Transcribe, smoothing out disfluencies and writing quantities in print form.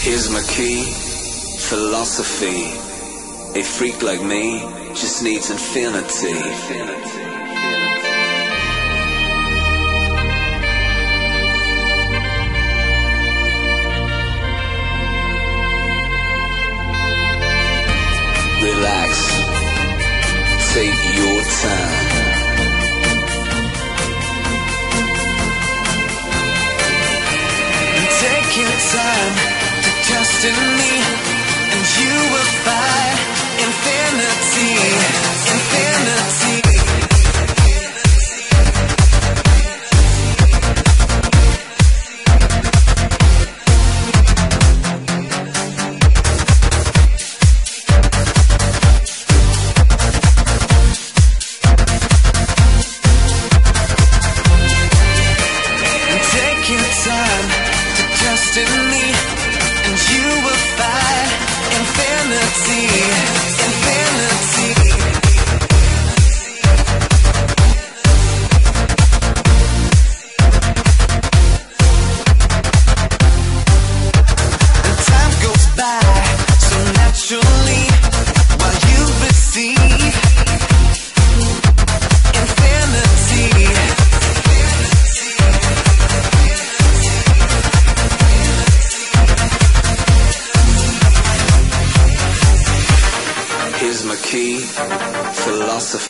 Here's my key, philosophy. A freak like me just needs infinity. Relax, take your time. Take your time to trust in me, and you will find infinity, infinity. Take your time to trust in me, and you will find infinity, infinity. And time goes by so naturally while you receive infinity. Here's my key, philosophy.